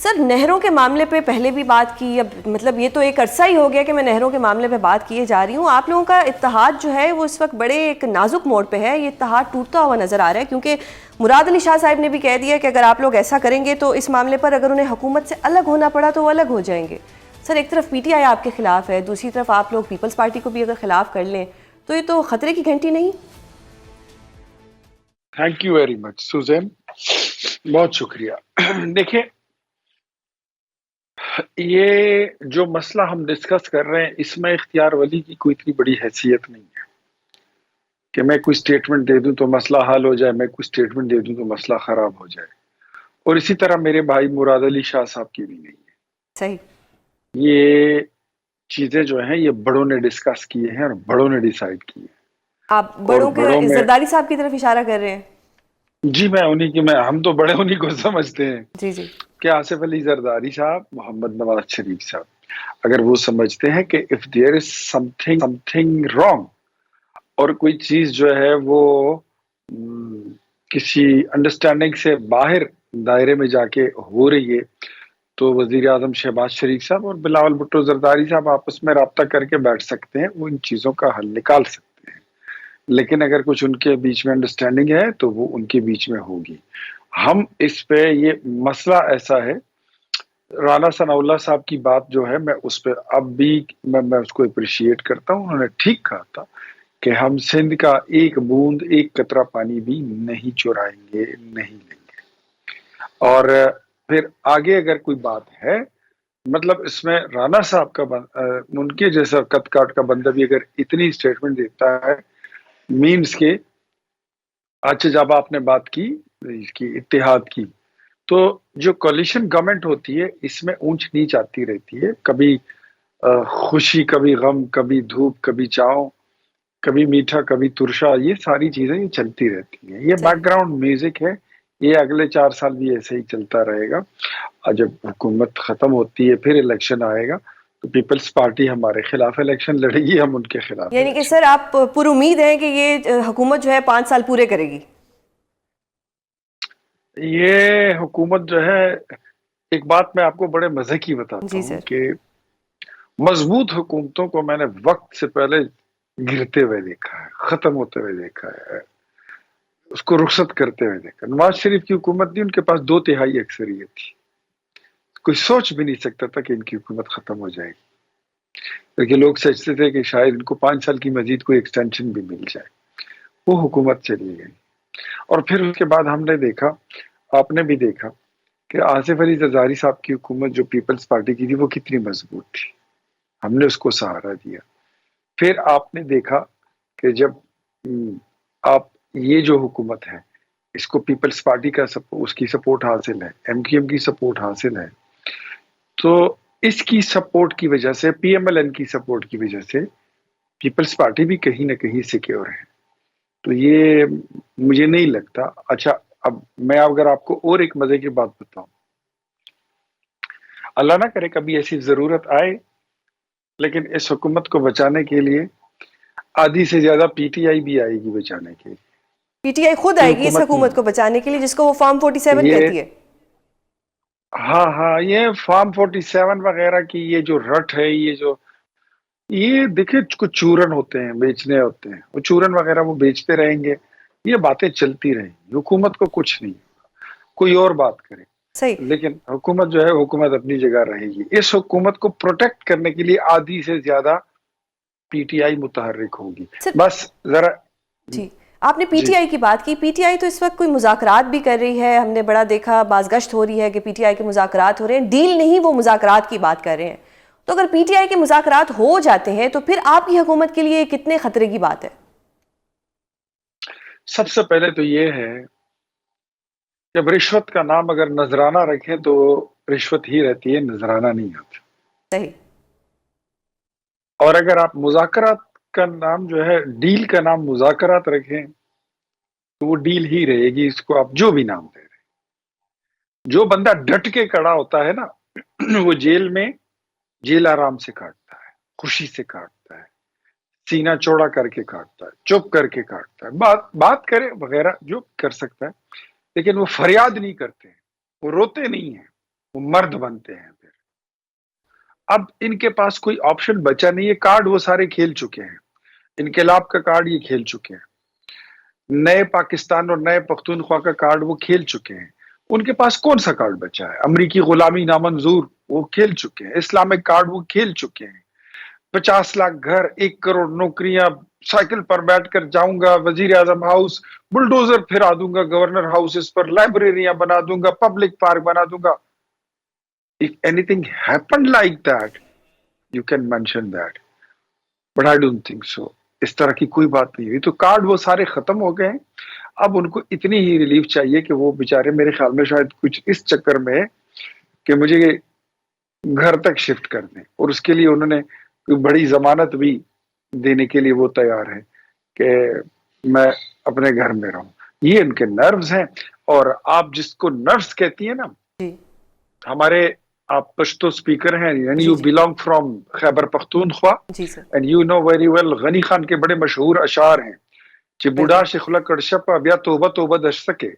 سر نہروں کے معاملے پہ پہلے بھی بات کی، اب مطلب یہ تو ایک عرصہ ہی ہو گیا کہ میں نہروں کے معاملے پہ بات کیے جا رہی ہوں. آپ لوگوں کا اتحاد جو ہے وہ اس وقت بڑے ایک نازک موڑ پہ ہے، یہ اتحاد ٹوٹتا ہوا نظر آ رہا ہے، کیونکہ مراد علی شاہ صاحب نے بھی کہہ دیا کہ اگر آپ لوگ ایسا کریں گے تو اس معاملے پر اگر انہیں حکومت سے الگ ہونا پڑا تو وہ الگ ہو جائیں گے. سر ایک طرف پی ٹی آئی آپ کے خلاف ہے، دوسری طرف آپ لوگ پیپلز پارٹی کو بھی اگر خلاف کر لیں تو یہ تو خطرے کی گھنٹی نہیں؟ Thank you very much Suzanne, بہت شکریہ. دیکھیں، یہ جو مسئلہ ہم ڈسکس کر رہے ہیں اس میں اختیار ولی کی کوئی اتنی بڑی حیثیت نہیں ہے کہ میں کوئی سٹیٹمنٹ دے دوں تو مسئلہ حل ہو جائے، میں کوئی سٹیٹمنٹ دے دوں تو مسئلہ خراب ہو جائے. اور اسی طرح میرے بھائی مراد علی شاہ صاحب کی بھی نہیں ہے. صحیح. یہ چیزیں جو ہیں یہ بڑوں نے ڈسکس کیے ہیں اور بڑوں نے ڈیسائیڈ کی ہیں. آپ اور بڑوں بڑوں کے میں زرداری صاحب کی طرف اشارہ کر رہے ہیں؟ جی میں ہم تو بڑے انہی کو سمجھتے ہیں جی جی. کہ آصف علی زرداری صاحب، محمد نواز شریف صاحب، اگر وہ سمجھتے ہیں کہ if there is something wrong اور کوئی چیز جو ہے وہ کسی انڈرسٹینڈنگ سے باہر دائرے میں جا کے ہو رہی ہے تو وزیر اعظم شہباز شریف صاحب اور بلاول بھٹو زرداری صاحب آپس میں رابطہ کر کے بیٹھ سکتے ہیں، وہ ان چیزوں کا حل نکال سکتے ہیں. لیکن اگر کچھ ان کے بیچ میں انڈرسٹینڈنگ ہے تو وہ ان کے بیچ میں ہوگی. ہم اس پہ یہ مسئلہ ایسا ہے، رانا ثناء اللہ صاحب کی بات جو ہے میں اس پہ اب بھی میں اس کو اپریشیٹ کرتا ہوں. انہوں نے ٹھیک کہا تھا کہ ہم سندھ کا ایک بوند ایک قطرہ پانی بھی نہیں چرائیں گے، نہیں لیں گے. اور پھر آگے اگر کوئی بات ہے، مطلب اس میں رانا صاحب کا ان کے جیسا کت کاٹ کا بندہ بھی اگر اتنی اسٹیٹمنٹ دیتا ہے مینس کے اچھا جب آپ نے بات کی اس کی اتحاد کی، تو جو کولیشن گورنمنٹ ہوتی ہے اس میں اونچ نیچ آتی رہتی ہے، کبھی خوشی کبھی غم، کبھی دھوپ کبھی چھاؤں، کبھی میٹھا کبھی ترشا، یہ ساری چیزیں یہ چلتی رہتی ہیں. یہ بیک گراؤنڈ میوزک ہے، یہ اگلے 4 سال بھی ایسے ہی چلتا رہے گا. اور جب حکومت ختم ہوتی ہے پھر الیکشن آئے گا تو پیپلز پارٹی ہمارے خلاف الیکشن لڑے گی، ہم ان کے خلاف. یعنی کہ سر آپ پر امید ہیں کہ یہ حکومت جو ہے 5 سال پورے کرے گی؟ یہ حکومت جو ہے، ایک بات میں آپ کو بڑے مزے کی بتاتا جی ہوں سر. کہ مضبوط حکومتوں کو میں نے وقت سے پہلے گرتے ہوئے دیکھا ہے، ختم ہوتے ہوئے دیکھا ہے، اس کو رخصت کرتے ہوئے دیکھا. نواز شریف کی حکومت تھی، ان کے پاس 2/3 اکثریت تھی، کوئی سوچ بھی نہیں سکتا تھا کہ ان کی حکومت ختم ہو جائے گی، بلکہ لوگ سوچتے تھے کہ شاید ان کو 5 سال کی مزید کوئی ایکسٹینشن بھی مل جائے. وہ حکومت چلی گئی. اور پھر اس کے بعد ہم نے دیکھا، آپ نے بھی دیکھا کہ آصف علی زرداری صاحب کی حکومت جو پیپلز پارٹی کی تھی وہ کتنی مضبوط تھی، ہم نے اس کو سہارا دیا. پھر آپ نے دیکھا کہ جب آپ یہ جو حکومت ہے اس کو پیپلز پارٹی کا اس کی سپورٹ حاصل ہے، ایم کیو ایم کی سپورٹ حاصل ہے، تو اس کی سپورٹ کی وجہ سے، پی ایم ایل این کی سپورٹ کی وجہ سے پیپلز پارٹی بھی کہیں نہ کہیں سیکیور ہے. تو یہ مجھے نہیں لگتا. اچھا اب میں اگر آپ کو اور ایک مزے کی بات بتاؤں، اللہ نہ کرے کبھی ایسی ضرورت آئے، لیکن اس حکومت کو بچانے کے لیے آدھی سے زیادہ پی ٹی آئی بھی آئے گی بچانے کے لیے. پی ٹی آئی خود آئے گی اس حکومت کو بچانے کے لیے، جس کو وہ فارم 47 کہتی ہے. ہاں یہ فارم 47 وغیرہ کی یہ جو رٹ ہے، یہ دیکھیں کچھ چورن ہوتے ہیں، بیچنے ہوتے ہیں، وہ چورن وغیرہ وہ بیچتے رہیں گے، یہ باتیں چلتی رہیں گی، حکومت کو کچھ نہیں، کوئی اور بات کرے. صحیح. لیکن حکومت جو ہے حکومت اپنی جگہ رہے گی. اس حکومت کو پروٹیکٹ کرنے کے لیے آدھی سے زیادہ پی ٹی آئی متحرک ہوگی. بس ذرا جی آپ نے پی ٹی آئی کی بات کی. پی ٹی آئی تو اس وقت کوئی مذاکرات بھی کر رہی ہے، ہم نے بڑا دیکھا، بازگشت ہو رہی ہے کہ پی ٹی آئی کے مذاکرات ہو رہے ہیں، ڈیل نہیں، وہ مذاکرات کی بات کر رہے ہیں. تو اگر پی ٹی آئی کے مذاکرات ہو جاتے ہیں تو پھر آپ کی حکومت کے لیے کتنے خطرے کی بات ہے؟ سب سے پہلے تو یہ ہے جب رشوت کا نام اگر نذرانہ رکھیں تو رشوت ہی رہتی ہے، نذرانہ نہیں ہوتا. صحیح. اور اگر آپ مذاکرات کا نام جو ہے، ڈیل کا نام مذاکرات رکھیں تو وہ ڈیل ہی رہے گی، اس کو آپ جو بھی نام دے رہے. جو بندہ ڈٹ کے کھڑا ہوتا ہے نا وہ جیل آرام سے کاٹتا ہے، خوشی سے کاٹتا ہے، سینہ چوڑا کر کے کاٹتا ہے، چپ کر کے کاٹتا ہے، بات کرے وغیرہ جو کر سکتا ہے، لیکن وہ فریاد نہیں کرتے ہیں، وہ روتے نہیں ہیں، وہ مرد بنتے ہیں پھر. اب ان کے پاس کوئی آپشن بچا نہیں ہے. کارڈ وہ سارے کھیل چکے ہیں. انقلاب کا کارڈ یہ کھیل چکے ہیں. نئے پاکستان اور نئے پختونخوا کا کارڈ وہ کھیل چکے ہیں. ان کے پاس کون سا کارڈ بچا ہے؟ امریکی غلامی نامنظور وہ کھیل چکے ہیں. اسلامک کارڈ وہ کھیل چکے ہیں. 50 لاکھ گھر، 1 کروڑ نوکریاں، سائیکل پر بیٹھ کر جاؤں گا وزیر اعظم ہاؤس، بلڈوزر پھرا دوں گا گورنر ہاؤسز پر، لائبریریاں بنا دوں گا، پبلک پارک بنا دوں گا. If anything happened like that, you can mention that. But I don't think so. اس طرح کی کوئی بات نہیں ہوئی. تو کارڈ وہ سارے ختم ہو گئے ہیں. اب ان کو اتنی ہی ریلیف چاہیے کہ وہ بیچارے میرے خیال میں شاید کچھ اس چکر میں کہ مجھے گھر تک شفٹ کر دیں، اور اس کے لیے انہوں نے کوئی بڑی ضمانت بھی دینے کے لیے وہ تیار ہے کہ میں اپنے گھر میں رہوں. یہ ان کے نروز ہیں. اور آپ جس کو نروز کہتی ہیں نا، جی ہمارے آپ پشتو سپیکر ہیں، یعنی جی یو جی بیلانگ فرام خیبر پختونخوا، جی sir and you know very well Ghani Khan کے بڑے مشہور اشعار ہیں کہ بوڑھا بالکل شخلہ شپ بیا توبہ توبہ دش سکے،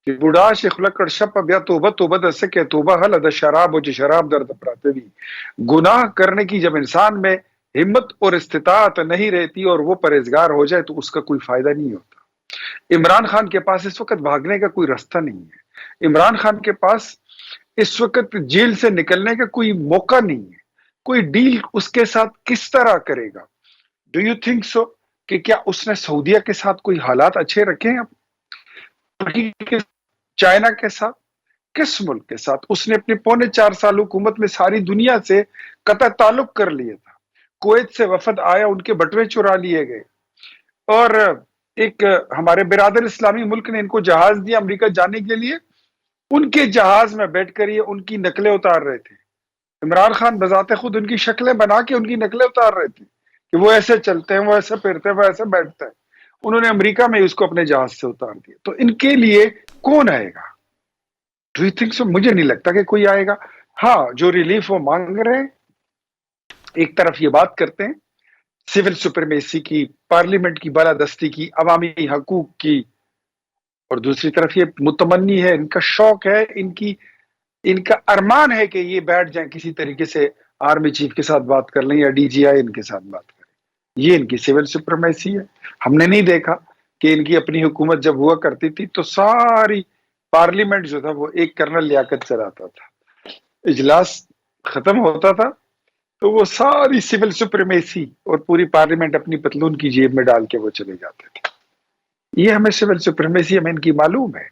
کہ بوڑھا شخلہ شپ بیا توبہ توبہ دش سکے، توبہ حل اد شراب ہو جو شراب درد پراتے بھی. گناہ کرنے کی جب انسان میں ہمت اور استطاعت نہیں رہتی اور وہ پرہیزگار ہو جائے تو اس کا کوئی فائدہ نہیں ہوتا. عمران خان کے پاس اس وقت بھاگنے کا کوئی راستہ نہیں ہے. عمران خان کے پاس اس وقت جیل سے نکلنے کا کوئی موقع نہیں ہے. کوئی ڈیل اس کے ساتھ کس طرح کرے گا؟ ڈو یو تھنک سو کہ کیا اس نے سعودیہ کے ساتھ کوئی حالات اچھے رکھے ہیں؟ چائنا کے ساتھ، کس ملک کے ساتھ؟ اس نے اپنے 4.25 سال حکومت میں ساری دنیا سے قطع تعلق کر لیے تھا. کویت سے وفد آیا، ان کے بٹوے چرا لیے گئے، اور ایک ہمارے برادر اسلامی ملک نے ان کو جہاز دیا امریکہ جانے کے لیے. ان کے جہاز میں بیٹھ کر یہ ان کی نقلیں اتار رہے تھے. عمران خان بذات خود ان کی شکلیں بنا کے ان کی نقلیں اتار رہے تھے کہ وہ ایسے چلتے ہیں، وہ ایسے پھرتے ہیں، وہ ایسے بیٹھتے ہیں. انہوں نے امریکہ میں اس کو اپنے جہاز سے اتار دیا. تو ان کے لیے کون آئے گا؟ Do you think so? مجھے نہیں لگتا کہ کوئی آئے گا. ہاں، جو ریلیف وہ مانگ رہے ہیں، ایک طرف یہ بات کرتے ہیں سول سپریمیسی کی، پارلیمنٹ کی بالادستی کی، عوامی حقوق کی، اور دوسری طرف یہ متمنی ہے، ان کا شوق ہے، ان کا ارمان ہے کہ یہ بیٹھ جائیں کسی طریقے سے آرمی چیف کے ساتھ بات کر لیں یا ڈی جی آئی ان کے ساتھ بات کریں. یہ ان کی سول سپریمیسی ہے. ہم نے نہیں دیکھا کہ ان کی اپنی حکومت جب ہوا کرتی تھی تو ساری پارلیمنٹ جو تھا وہ ایک کرنل لیاقت چلاتا تھا. اجلاس ختم ہوتا تھا تو وہ ساری سول سپریمیسی اور پوری پارلیمنٹ اپنی پتلون کی جیب میں ڈال کے وہ چلے جاتے تھے. یہ ہمیں سول سپریمیسی ہمیں ان کی معلوم ہے.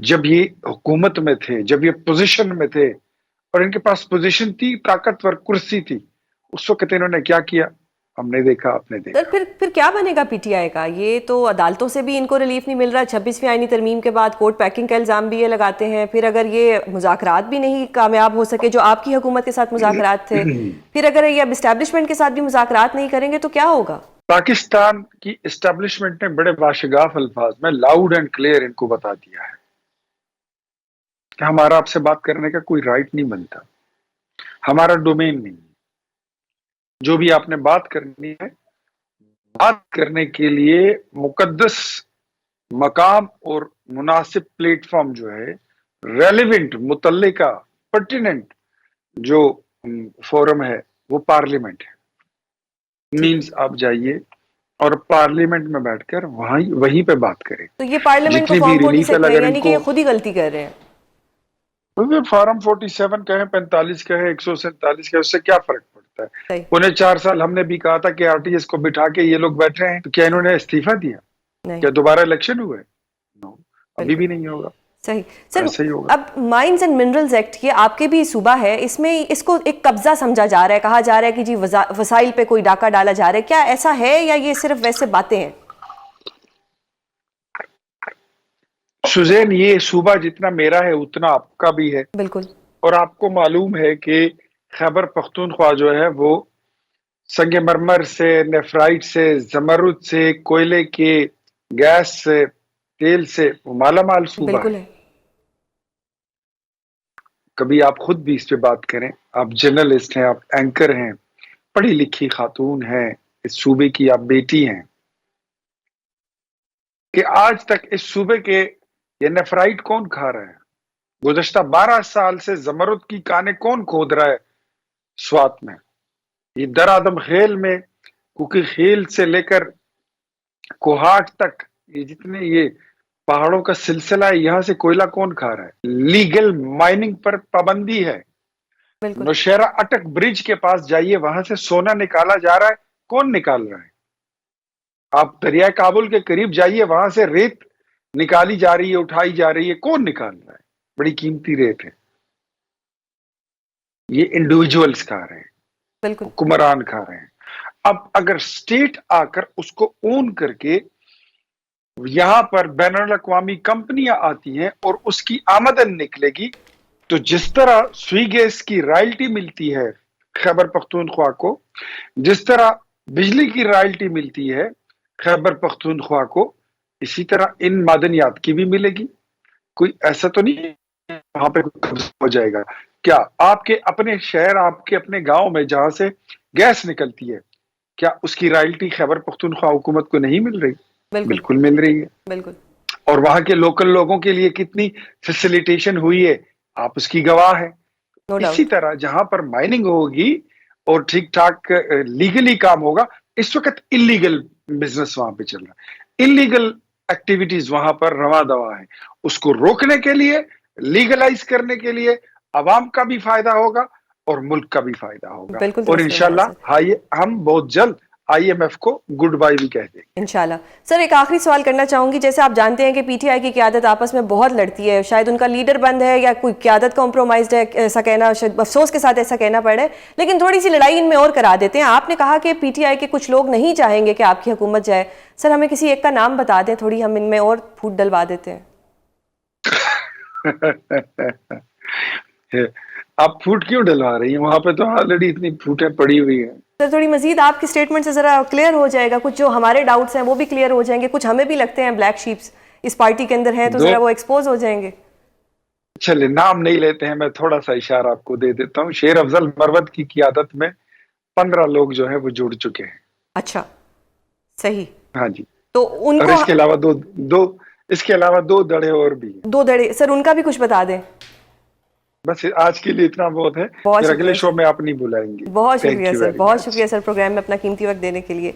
جب یہ حکومت میں تھے، جب یہ پوزیشن میں تھے اور ان کے پاس پوزیشن تھی، طاقتور کرسی تھی، اس وقت انہوں نے کیا کیا ہم نے دیکھا، آپ نے سر. دیکھا. پھر کیا بنے گا پی ٹی آئی کا؟ یہ تو عدالتوں سے بھی ان کو ریلیف نہیں مل رہا. 26ویں آئینی ترمیم کے بعد کورٹ پیکنگ کا الزام بھی یہ لگاتے ہیں. پھر اگر یہ مذاکرات بھی نہیں کامیاب ہو سکے جو آپ کی حکومت کے ساتھ مذاکرات تھے، پھر اگر یہ اب اسٹیبلشمنٹ کے ساتھ بھی مذاکرات نہیں کریں گے تو کیا ہوگا؟ پاکستان کی اسٹیبلشمنٹ نے بڑے باشگاف الفاظ میں لاؤڈ اینڈ کلیئر ان کو بتا دیا ہے کہ ہمارا آپ سے بات کرنے کا کوئی رائٹ نہیں بنتا، ہمارا ڈومین نہیں. جو بھی آپ نے بات کرنی ہے، بات کرنے کے لیے مقدس مقام اور مناسب پلیٹ فارم جو ہے، ریلیونٹ، متعلقہ، پرٹیننٹ جو فورم ہے وہ پارلیمنٹ ہے. مینز آپ جائیے اور پارلیمنٹ میں بیٹھ کر وہیں پہ بات کریں. تو یہ پارلیمنٹ کو جتنی بھی فارم ریلیف 46 ہے، میں، اگر ان یعنی کہ کو یہ خود ہی غلطی کر رہے ہیں. فارم 47 کہیں، 45 کہیں، 147 کہیں، اس سے کیا فرق پڑتا ہے؟ صحیح. انہیں 4 سال ہم نے بھی کہا تھا کہ آر ٹی ایس کو بٹھا کے یہ لوگ بیٹھ رہے ہیں، تو کیا انہوں نے استعفیٰ دیا؟ نہیں، کیا دوبارہ الیکشن ہوئے؟ نو، ابھی بالکل بھی نہیں ہوگا. صحیح. سر، ایسا ہی ہوگا. اب مائنز اینڈ منرلز ایکٹ، یہ آپ کے بھی صوبہ ہے، اس میں اس کو ایک قبضہ سمجھا جا رہا ہے، کہا جا رہا ہے کہ جی وسائل پہ کوئی ڈاکہ ڈالا جا رہا ہے. کیا ایسا ہے یا یہ صرف ویسے باتیں ہیں؟ سوزین، یہ صوبہ جتنا میرا ہے اتنا آپ کا بھی ہے، بالکل. اور آپ کو معلوم ہے کہ خیبر پختونخوا جو ہے وہ سنگ مرمر سے، نیفرائٹ سے، زمرد سے، کوئلے کے گیس سے، تیل سے مالا مال صوبہ بالکل ہے. ہے. کبھی آپ خود بھی اس پہ بات کریں. آپ جرنلسٹ ہیں، آپ اینکر ہیں، پڑھی لکھی خاتون ہیں، اس صوبے کی آپ بیٹی ہیں، کہ آج تک اس صوبے کے یہ نیفرائٹ کون کھا رہا ہے؟ گزشتہ 12 سال سے زمرد کی کانیں کون کھود رہا ہے سوات میں؟ یہ در آدم خیل میں، کوکی خیل سے لے کر کوہاٹ تک یہ جتنے یہ پہاڑوں کا سلسلہ ہے، یہاں سے کوئلہ کون کھا رہا ہے؟ لیگل مائننگ پر پابندی ہے۔ بالکل نوشہرہ اٹک برج کے پاس جائیے، وہاں سے سونا نکالا جا رہا ہے، کون نکال رہا ہے؟ آپ دریائے کابل کے قریب جائیے، وہاں سے ریت نکالی جا رہی ہے، اٹھائی جا رہی ہے، کون نکال رہا ہے؟ بڑی قیمتی ریت ہے، یہ انڈیویجولز کھا رہے ہیں، بالکل حکمران کھا رہے ہیں۔ اب اگر سٹیٹ آ کر اس کو اون کر کے یہاں پر بین الاقوامی کمپنیاں آتی ہیں اور اس کی آمدن نکلے گی، تو جس طرح سوئی گیس کی رائلٹی ملتی ہے خیبر پختونخوا کو، جس طرح بجلی کی رائلٹی ملتی ہے خیبر پختونخوا کو، اسی طرح ان معدنیات کی بھی ملے گی۔ کوئی ایسا تو نہیں وہاں پہ قبضہ ہو جائے گا؟ کیا آپ کے اپنے شہر، آپ کے اپنے گاؤں میں جہاں سے گیس نکلتی ہے، کیا اس کی رائلٹی خیبر پختونخوا حکومت کو نہیں مل رہی؟ بالکل بالکل مل رہی ہے۔ بالکل اور وہاں کے لوکل لوگوں کے لیے کتنی فیسیلیٹیشن ہوئی ہے، آپ اس کی گواہ ہیں۔ نو اسی ڈاؤٹ طرح جہاں پر مائننگ ہوگی اور ٹھیک ٹھاک لیگلی کام ہوگا، اس وقت انلیگل بزنس وہاں پہ چل رہا ہے، انلیگل ایکٹیویٹیز وہاں پر رواں دواں ہیں۔ اس کو روکنے کے لیے، لیگلائز کرنے کے لیے عوام کا بھی فائدہ ہوگا اور ملک کا بھی فائدہ ہوگا، بالکل اور درست فرمایا انشاءاللہ سر، ہم بہت جلد آئی ایم ایف کو گڈ بائی بھی کہہ دیں گے۔ انشاءاللہ۔ سر ایک آخری سوال کرنا چاہوں گی، جیسے آپ جانتے ہیں کہ پی ٹی آئی کی قیادت آپس میں بہت لڑتی ہے، شاید ان کا لیڈر بند ہے یا کوئی قیادت کمپرومائزڈ ہے، ایسا کہنا شاید افسوس کے ساتھ ایسا کہنا پڑ رہا ہے، لیکن تھوڑی سی لڑائی ان میں اور کرا دیتے ہیں۔ آپ نے کہا کہ پی ٹی آئی کے کچھ لوگ نہیں چاہیں گے کہ آپ کی حکومت جائے، سر ہمیں کسی ایک کا نام بتا دیں، تھوڑی ہم ان میں اور پھوٹ ڈلوا دیتے ہیں۔ آپ پھوٹ کیوں ڈلوا رہی ہیں؟ وہاں پہ تو آلریڈی اتنی پھوٹیں پڑی ہوئی ہیں۔ سر تھوڑی مزید آپ کی سٹیٹمنٹ سے ذرا کلیئر ہو جائے گا، کچھ جو ہمارے ڈاؤٹس ہیں وہ بھی کلیئر ہو جائیں گے، کچھ ہمیں بھی لگتے ہیں بلیک شیپس اس پارٹی کے اندر ہیں تو ذرا وہ ایکسپوز ہو جائیں گے۔ چلے نام نہیں لیتے ہیں، میں تھوڑا سا اشارہ آپ کو دے دیتا ہوں۔ شیر افضل مروت کی قیادت میں 15 لوگ جو ہیں وہ جڑ چکے ہیں۔ اچھا صحیح، ہاں جی، تو ان اور کو اس کے علاوہ دو دڑے اور بھی ہیں۔ دو دڑے، سر ان کا بھی کچھ بتا دیں۔ بس آج کے لیے اتنا بہت ہے، بہت پھر شکریہ اگلے شو سر، میں آپ نہیں بلائیں گے۔ بہت تھینک شکریہ یو سر، ویری بہت مچ۔ شکریہ سر پروگرام میں اپنا قیمتی وقت دینے کے لیے۔